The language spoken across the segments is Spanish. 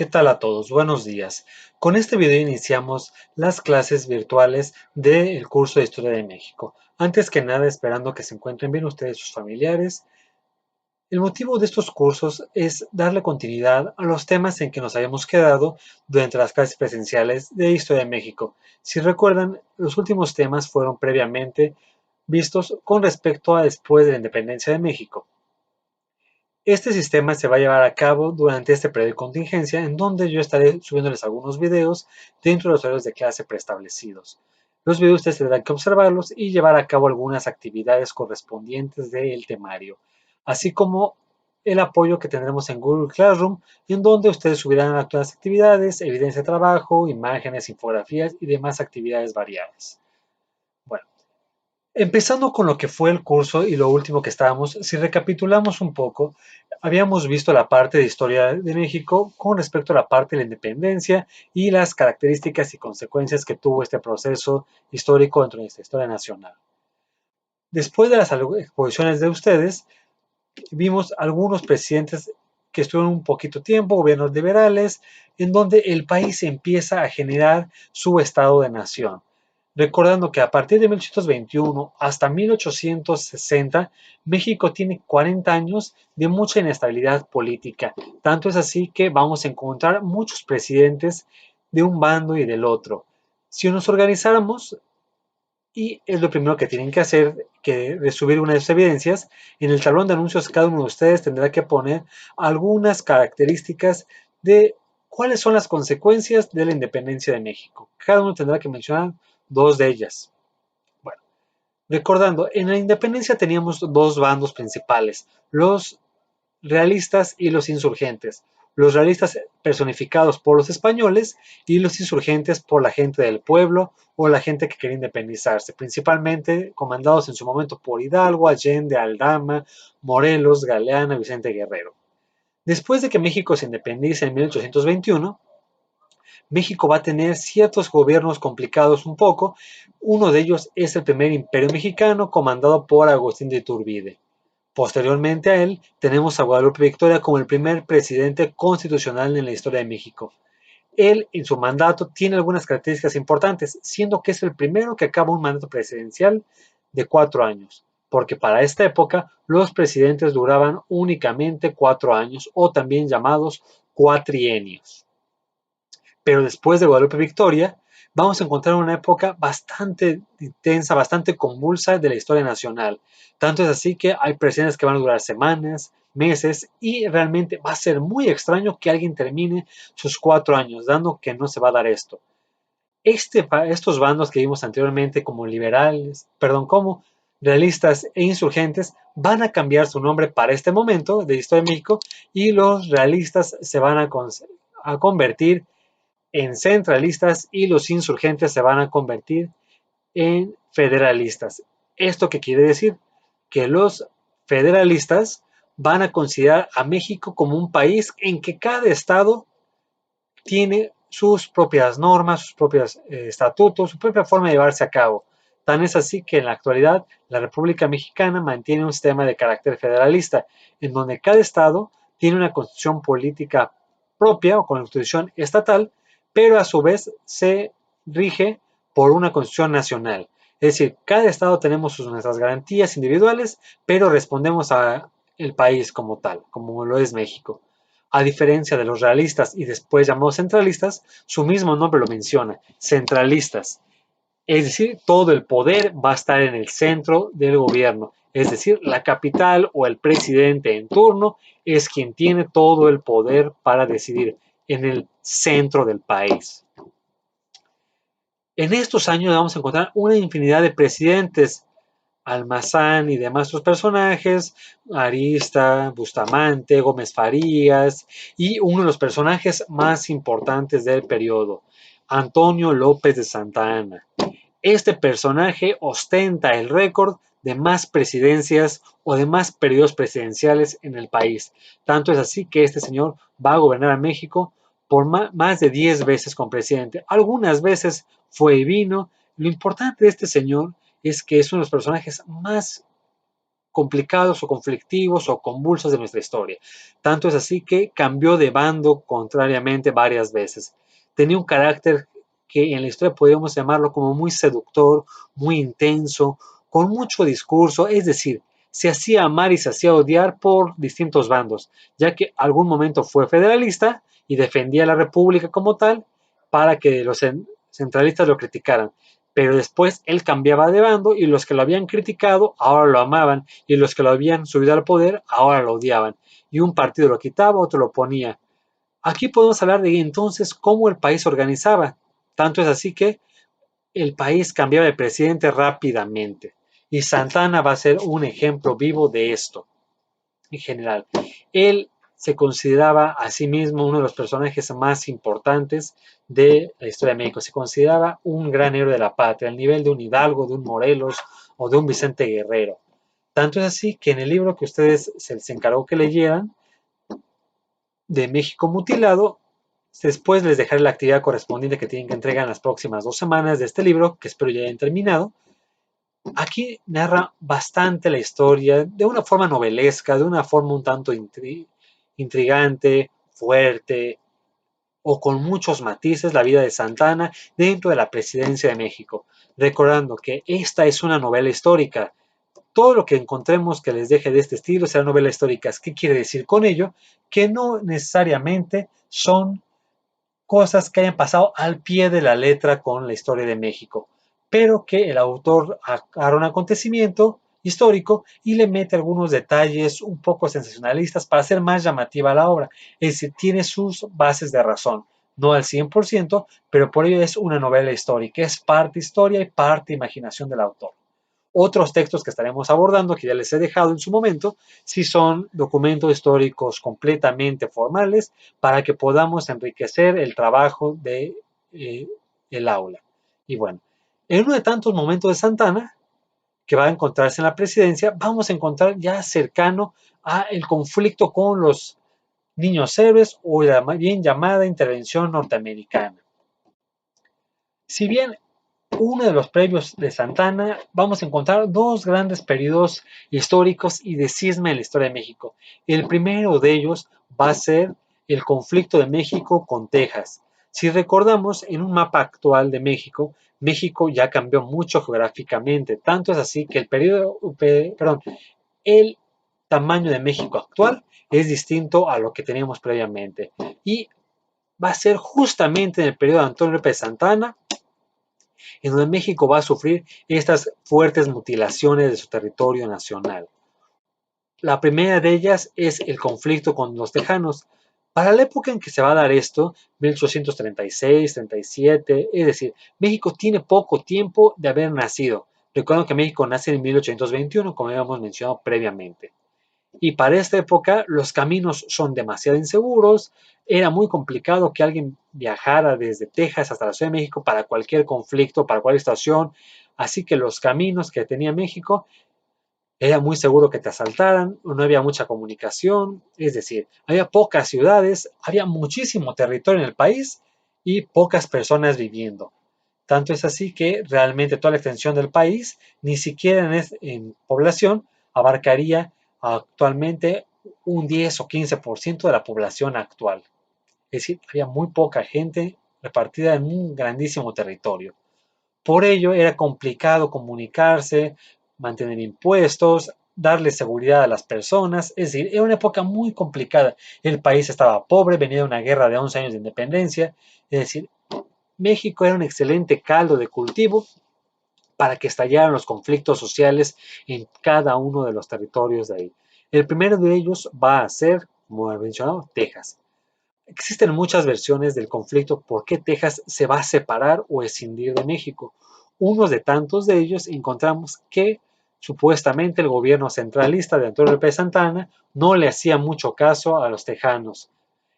¿Qué tal a todos? Buenos días. Con este video iniciamos las clases virtuales del curso de Historia de México. Antes que nada, esperando que se encuentren bien ustedes y sus familiares. El motivo de estos cursos es darle continuidad a los temas en que nos habíamos quedado durante las clases presenciales de Historia de México. Si recuerdan, los últimos temas fueron previamente vistos con respecto a después de la independencia de México. Este sistema se va a llevar a cabo durante este periodo de contingencia, en donde yo estaré subiéndoles algunos videos dentro de los horarios de clase preestablecidos. Los videos ustedes tendrán que observarlos y llevar a cabo algunas actividades correspondientes del temario, así como el apoyo que tendremos en Google Classroom, en donde ustedes subirán actuales actividades, evidencia de trabajo, imágenes, infografías y demás actividades variadas. Bueno, empezando con lo que fue el curso y lo último que estábamos, si recapitulamos un poco, habíamos visto la parte de historia de México con respecto a la parte de la independencia y las características y consecuencias que tuvo este proceso histórico dentro de nuestra historia nacional. Después de las exposiciones de ustedes, vimos algunos presidentes que estuvieron un poquito tiempo, gobiernos liberales, en donde el país empieza a generar su estado de nación. Recordando que a partir de 1821 hasta 1860, México tiene 40 años de mucha inestabilidad política. Tanto es así que vamos a encontrar muchos presidentes de un bando y del otro. Si nos organizáramos, y es lo primero que tienen que hacer, que de subir una de sus evidencias, en el tablón de anuncios cada uno de ustedes tendrá que poner algunas características de cuáles son las consecuencias de la independencia de México. Cada uno tendrá que mencionar dos de ellas. Bueno, recordando, en la independencia teníamos dos bandos principales, los realistas y los insurgentes. Los realistas personificados por los españoles y los insurgentes por la gente del pueblo o la gente que quería independizarse, principalmente comandados en su momento por Hidalgo, Allende, Aldama, Morelos, Galeana, Vicente Guerrero. Después de que México se independiza en 1821, México va a tener ciertos gobiernos complicados un poco. Uno de ellos es el primer imperio mexicano comandado por Agustín de Iturbide. Posteriormente a él, tenemos a Guadalupe Victoria como el primer presidente constitucional en la historia de México. Él, en su mandato, tiene algunas características importantes, siendo que es el primero que acaba un mandato presidencial de 4 años, porque para esta época los presidentes duraban únicamente 4 años, o también llamados cuatrienios. Pero después de Guadalupe Victoria, vamos a encontrar una época bastante intensa, bastante convulsa de la historia nacional. Tanto es así que hay presidentes que van a durar semanas, meses, y realmente va a ser muy extraño que alguien termine sus 4 años, dando que no se va a dar esto. Estos bandos que vimos anteriormente como liberales, perdón, como realistas e insurgentes, van a cambiar su nombre para este momento de historia de México, y los realistas se van a convertir en centralistas y los insurgentes se van a convertir en federalistas. ¿Esto qué quiere decir? Que los federalistas van a considerar a México como un país en que cada estado tiene sus propias normas, sus propios estatutos, su propia forma de llevarse a cabo. Tan es así que en la actualidad la República Mexicana mantiene un sistema de carácter federalista, en donde cada estado tiene una constitución política propia o constitución estatal, pero a su vez se rige por una constitución nacional. Es decir, cada estado tenemos nuestras garantías individuales, pero respondemos a el país como tal, como lo es México. A diferencia de los realistas y después llamados centralistas, su mismo nombre lo menciona, centralistas. Es decir, todo el poder va a estar en el centro del gobierno. Es decir, la capital o el presidente en turno es quien tiene todo el poder para decidir en el centro del país. En estos años vamos a encontrar una infinidad de presidentes, Almazán y demás sus personajes, Arista, Bustamante, Gómez Farías y uno de los personajes más importantes del periodo, Antonio López de Santa Anna. Este personaje ostenta el récord de más presidencias o de más periodos presidenciales en el país. Tanto es así que este señor va a gobernar a México por más de 10 veces como presidente. Algunas veces fue y vino. Lo importante de este señor es que es uno de los personajes más complicados o conflictivos o convulsos de nuestra historia. Tanto es así que cambió de bando contrariamente varias veces. Tenía un carácter que en la historia podríamos llamarlo como muy seductor, muy intenso, con mucho discurso, es decir, se hacía amar y se hacía odiar por distintos bandos, ya que algún momento fue federalista y defendía la república como tal para que los centralistas lo criticaran. Pero después él cambiaba de bando y los que lo habían criticado ahora lo amaban y los que lo habían subido al poder ahora lo odiaban. Y un partido lo quitaba, otro lo ponía. Aquí podemos hablar de entonces cómo el país se organizaba. Tanto es así que el país cambiaba de presidente rápidamente. Y Santana va a ser un ejemplo vivo de esto en general. Él se consideraba a sí mismo uno de los personajes más importantes de la historia de México. Se consideraba un gran héroe de la patria, al nivel de un Hidalgo, de un Morelos o de un Vicente Guerrero. Tanto es así que en el libro que ustedes se les encargó que leyeran, de México Mutilado, después les dejaré la actividad correspondiente que tienen que entregar en las próximas 2 semanas de este libro, que espero ya hayan terminado. Aquí narra bastante la historia de una forma novelesca, de una forma un tanto intrigante, fuerte o con muchos matices la vida de Santana dentro de la presidencia de México, recordando que esta es una novela histórica. Todo lo que encontremos que les deje de este estilo será novela histórica. ¿Qué quiere decir con ello? Que no necesariamente son cosas que hayan pasado al pie de la letra con la historia de México, pero que el autor agarra un acontecimiento histórico y le mete algunos detalles un poco sensacionalistas para hacer más llamativa la obra. Es decir, tiene sus bases de razón, no al 100%, pero por ello es una novela histórica, es parte historia y parte imaginación del autor. Otros textos que estaremos abordando, que ya les he dejado en su momento, sí son documentos históricos completamente formales para que podamos enriquecer el trabajo de el aula. Y bueno, en uno de tantos momentos de Santana, que va a encontrarse en la presidencia, vamos a encontrar ya cercano a el conflicto con los niños héroes o la bien llamada intervención norteamericana. Si bien uno de los previos de Santana, vamos a encontrar dos grandes periodos históricos y de cisma en la historia de México. El primero de ellos va a ser el conflicto de México con Texas. Si recordamos, en un mapa actual de México, México ya cambió mucho geográficamente, tanto es así que el tamaño de México actual es distinto a lo que teníamos previamente. Y va a ser justamente en el periodo de Antonio López Santana en donde México va a sufrir estas fuertes mutilaciones de su territorio nacional. La primera de ellas es el conflicto con los tejanos. Para la época en que se va a dar esto, 1836, 37, es decir, México tiene poco tiempo de haber nacido. Recuerden que México nace en 1821, como habíamos mencionado previamente. Y para esta época los caminos son demasiado inseguros, era muy complicado que alguien viajara desde Texas hasta la Ciudad de México para cualquier conflicto, para cualquier situación, así que los caminos que tenía México era muy seguro que te asaltaran, no había mucha comunicación, es decir, había pocas ciudades, había muchísimo territorio en el país y pocas personas viviendo. Tanto es así que realmente toda la extensión del país, ni siquiera en población, abarcaría actualmente un 10 o 15% de la población actual. Es decir, había muy poca gente repartida en un grandísimo territorio. Por ello era complicado comunicarse, mantener impuestos, darle seguridad a las personas, es decir, era una época muy complicada. El país estaba pobre, venía de una guerra de 11 años de independencia, es decir, México era un excelente caldo de cultivo para que estallaran los conflictos sociales en cada uno de los territorios de ahí. El primero de ellos va a ser, como he mencionado, Texas. Existen muchas versiones del conflicto por qué Texas se va a separar o escindir de México. Unos de tantos de ellos encontramos que supuestamente el gobierno centralista de Antonio López Santana no le hacía mucho caso a los tejanos.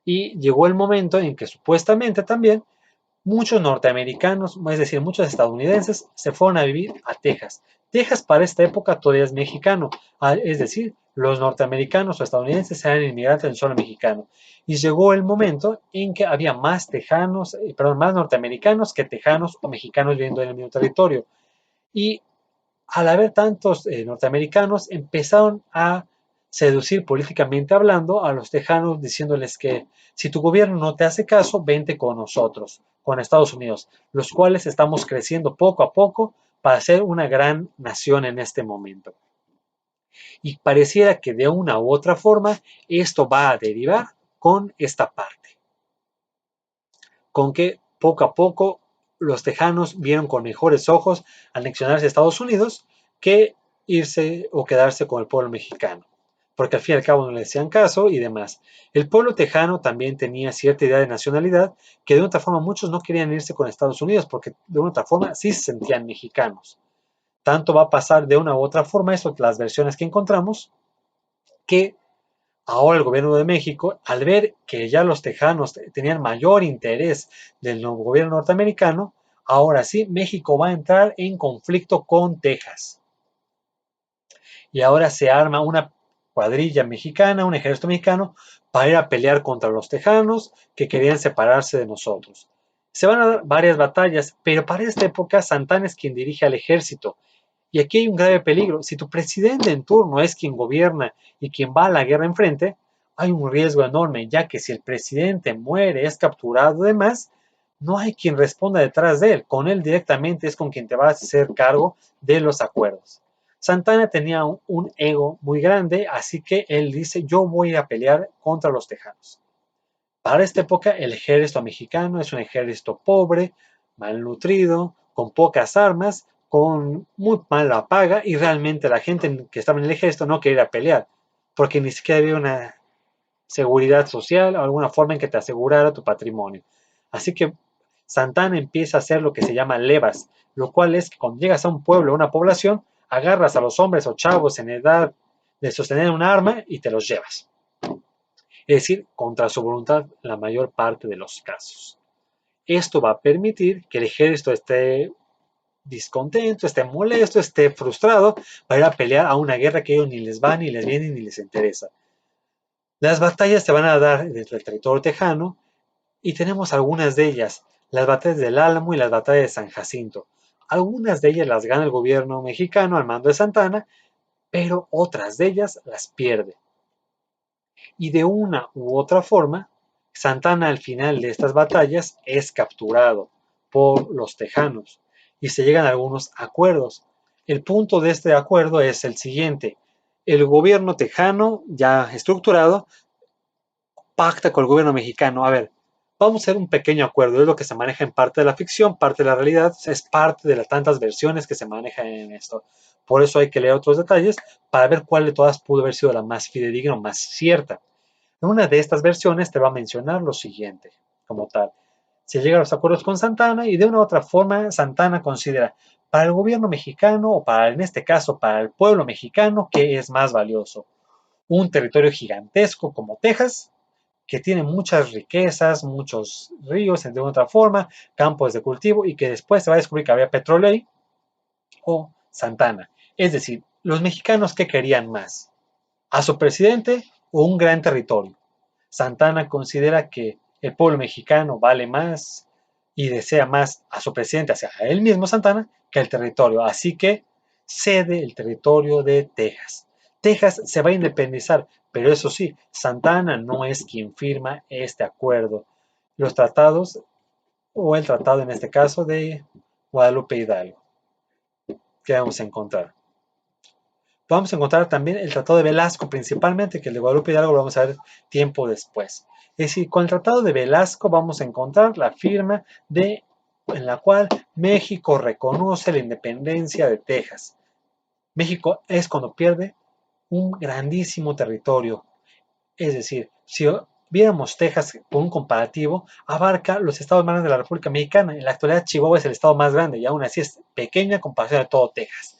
Y llegó el momento en que supuestamente también muchos norteamericanos, es decir, muchos estadounidenses, se fueron a vivir a Texas. Texas para esta época todavía es mexicano, es decir, los norteamericanos o estadounidenses eran inmigrantes del suelo mexicano. Y llegó el momento en que había más tejanos, más norteamericanos que tejanos o mexicanos viviendo en el mismo territorio. Y Al haber tantos norteamericanos, empezaron a seducir políticamente hablando a los tejanos diciéndoles que si tu gobierno no te hace caso, vente con nosotros, con Estados Unidos, los cuales estamos creciendo poco a poco para ser una gran nación en este momento. Y pareciera que de una u otra forma esto va a derivar con esta parte, con que poco a poco los tejanos vieron con mejores ojos anexionarse a Estados Unidos que irse o quedarse con el pueblo mexicano, porque al fin y al cabo no le hacían caso y demás. El pueblo tejano también tenía cierta idea de nacionalidad, que de otra forma muchos no querían irse con Estados Unidos, porque de otra forma sí se sentían mexicanos. Tanto va a pasar de una u otra forma, eso las versiones que encontramos, que ahora el gobierno de México, al ver que ya los tejanos tenían mayor interés del nuevo gobierno norteamericano, ahora sí México va a entrar en conflicto con Texas. Y ahora se arma una cuadrilla mexicana, un ejército mexicano, para ir a pelear contra los tejanos que querían separarse de nosotros. Se van a dar varias batallas, pero para esta época Santana es quien dirige al ejército. Y aquí hay un grave peligro. Si tu presidente en turno es quien gobierna y quien va a la guerra enfrente, hay un riesgo enorme, ya que si el presidente muere, es capturado y demás, no hay quien responda detrás de él. Con él directamente es con quien te vas a hacer cargo de los acuerdos. Santana tenía un ego muy grande, así que él dice, yo voy a pelear contra los tejanos. Para esta época, el ejército mexicano es un ejército pobre, malnutrido, con pocas armas, con muy mala paga y realmente la gente que estaba en el ejército no quería ir a pelear, porque ni siquiera había una seguridad social o alguna forma en que te asegurara tu patrimonio. Así que Santana empieza a hacer lo que se llama levas, lo cual es que cuando llegas a un pueblo o una población, agarras a los hombres o chavos en edad de sostener un arma y te los llevas. Es decir, contra su voluntad la mayor parte de los casos. Esto va a permitir que el ejército esté discontento, esté molesto, esté frustrado para ir a pelear a una guerra que a ellos ni les va, ni les viene, ni les interesa. Las batallas se van a dar dentro del territorio tejano y tenemos algunas de ellas, las batallas del Álamo y las batallas de San Jacinto. Algunas de ellas las gana el gobierno mexicano al mando de Santana, pero otras de ellas las pierde. Y de una u otra forma, Santana al final de estas batallas es capturado por los tejanos y se llegan a algunos acuerdos. El punto de este acuerdo es el siguiente. El gobierno tejano, ya estructurado, pacta con el gobierno mexicano. A ver, vamos a hacer un pequeño acuerdo. Es lo que se maneja en parte de la ficción, parte de la realidad. Es parte de las tantas versiones que se manejan en esto. Por eso hay que leer otros detalles para ver cuál de todas pudo haber sido la más fidedigna o más cierta. Una de estas versiones te va a mencionar lo siguiente, como tal. Se llega a los acuerdos con Santana y de una u otra forma Santana considera para el gobierno mexicano o para, en este caso, para el pueblo mexicano, ¿qué es más valioso? Un territorio gigantesco como Texas, que tiene muchas riquezas, muchos ríos, de otra forma, campos de cultivo y que después se va a descubrir que había petróleo ahí, o Santana. Es decir, los mexicanos, ¿qué querían más? ¿A su presidente o un gran territorio? Santana considera que el pueblo mexicano vale más y desea más a su presidente, hacia él mismo Santana, que el territorio. Así que cede el territorio de Texas. Texas se va a independizar, pero eso sí, Santana no es quien firma este acuerdo. Los tratados, o el tratado en este caso de Guadalupe Hidalgo, que vamos a encontrar. Vamos a encontrar también el Tratado de Velasco, principalmente, que el de Guadalupe Hidalgo lo vamos a ver tiempo después. Es decir, con el Tratado de Velasco vamos a encontrar la firma en la cual México reconoce la independencia de Texas. México es cuando pierde un grandísimo territorio. Es decir, si viéramos Texas con un comparativo, abarca los estados más grandes de la República Mexicana. En la actualidad, Chihuahua es el estado más grande y aún así es pequeña en comparación de todo Texas.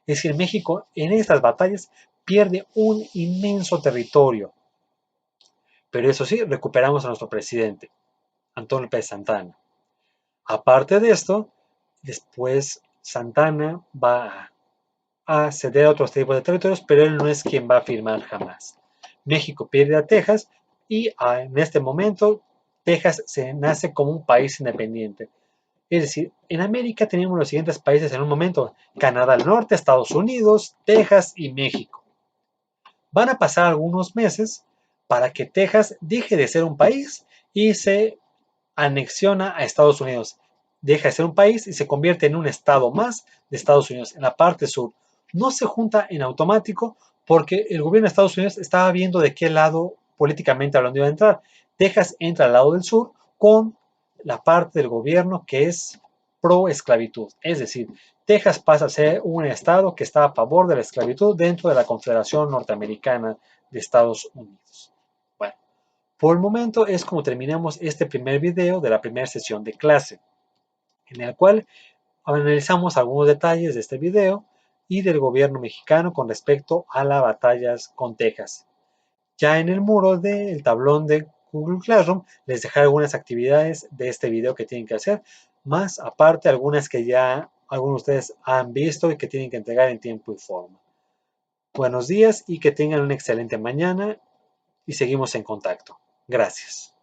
Es decir, México en estas batallas pierde un inmenso territorio. Pero eso sí, recuperamos a nuestro presidente, Antonio López Santana. Aparte de esto, después Santana va a ceder a otros tipos de territorios, pero él no es quien va a firmar jamás. México pierde a Texas y en este momento Texas se nace como un país independiente. Es decir, en América tenemos los siguientes países en un momento: Canadá al norte, Estados Unidos, Texas y México. Van a pasar algunos meses para que Texas deje de ser un país y se anexiona a Estados Unidos. Deja de ser un país y se convierte en un estado más de Estados Unidos, en la parte sur. No se junta en automático porque el gobierno de Estados Unidos estaba viendo de qué lado políticamente hablando iba a entrar. Texas entra al lado del sur con la parte del gobierno que es pro esclavitud. Es decir, Texas pasa a ser un estado que está a favor de la esclavitud dentro de la Confederación Norteamericana de Estados Unidos. Bueno, por el momento es como terminamos este primer video de la primera sesión de clase, en el cual analizamos algunos detalles de este video y del gobierno mexicano con respecto a las batallas con Texas. Ya en el muro del tablón de Google Classroom les dejaré algunas actividades de este video que tienen que hacer, más aparte algunas que ya algunos de ustedes han visto y que tienen que entregar en tiempo y forma. Buenos días y que tengan una excelente mañana y seguimos en contacto. Gracias.